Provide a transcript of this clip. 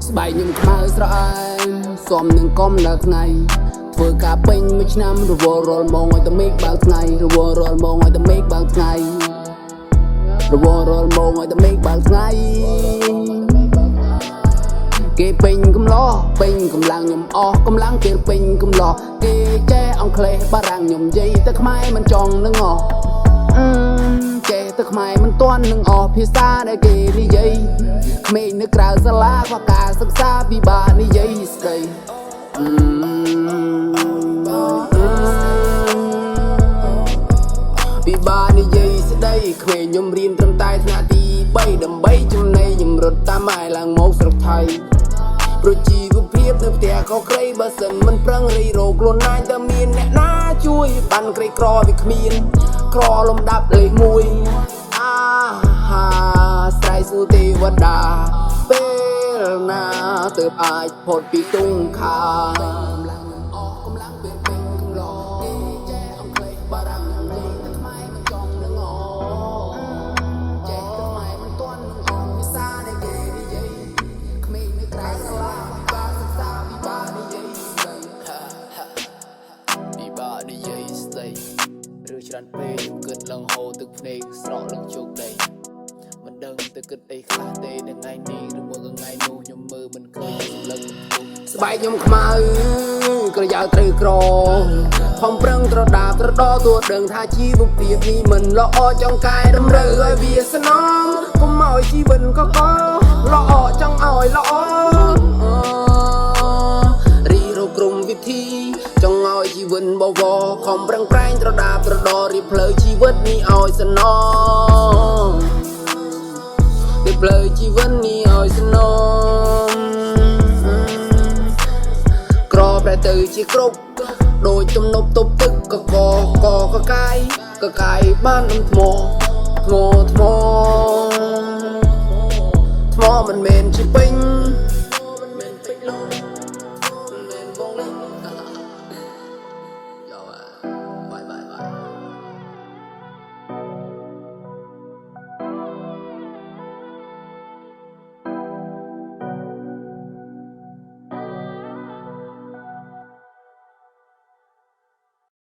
ស្បែកខ្ញុំខ្មៅស្រអែមសមនឹងកុំដល់ថ្ងៃធ្វើការពេញមួយឆ្នាំរវល់រាល់ម៉ោងឲ្យតែមេឃបើកថ្ងៃរវល់រាល់ម៉ោងឲ្យតែមេឃបើកថ្ងៃរវល់រាល់ម៉ោងឲ្យតែមេឃបើកថ្ងៃគេពេញកំឡោះពេញកម្លាំងខ្ញុំអស់កម្លាំងគេពេញកំឡោះគេចេះអង់គ្លេសបារាំងខ្ញុំនិយាយតែខ្មែរមិនចង់នឹងអស់ចេះតែខ្មែរមិនទាន់នឹងអស់ភាសាដែលគេនិយាយក្មេងនៅក្រៅសាលាខ្វះការសិក្សាពិបាកនិយាយស្ដីពិបាកនិយាយស្ដីក្មេងខ្ញុំរៀនត្រឹមតែថ្នាក់ទី3ដើម្បីចំណេញខ្ញុំរត់តាមម៉ែឡើងមកស្រុកថៃប្រជាភាពនៅផ្ទះក៏ក្រីបើសិនមិនប្រឹងរីរោខ្លួនឯងតើមានអ្នកណាជួយបានក្រីក្រវាគ្មានក្រលំដាប់លេខ1ហាស្រ័យសួរទេវតាពេលណាទើបអាចផុតពីទុងខាកម្លាំងអស់កម្លាំងពេលពេញកំឡោគេចេះអង់គ្លេសបារាំងនិយាយតែខ្មែរមិនចង់នឹងអចេះតែខ្មែរមិនទាន់នឹងអស់ភាសាដែលគេនិយាយក្មេងនៅក្រៅសាលាការសិក្សាពិបាកនិយាយស្ដីពិបាកនិយាយស្ដីឬច្រើនពេកខ្ញុំគិតឡើងហូរទឹកភ្នែកស្រក់ឡើងជោគដីមិនដឹងទៅគិតអីខ្លះទេនៅថ្ងៃនេះឬមួយក៏ថ្ងៃនោះខ្ញុំមើលមិនឃើញសម្លឹងស្បែកខ្ញុំខ្មៅក្រយៅត្រូវក្រខំប្រឹងត្រដាបត្រដទោះដឹងថាជីវភាពនេះមិនល្អចង់កែតម្រូវឲ្យវាស្នងកុំឲ្យជីវិតក៏ល្អចង់ឲ្យល្អរីរោក្រុមវិធីចង់ឲ្យជីវិតបវរខំប្រឹងប្រែងត្រដាបត្រដរៀបផ្លូវជីវិតនេះឲ្យស្នងរៀបផ្លូវជីវិតនេះឲ្យស្នងក្រប្រែទៅជាគ្រប់ដូចទំនប់ទប់ទឹកកកាយបាននឹងថ្មមិនមែនជាពេញ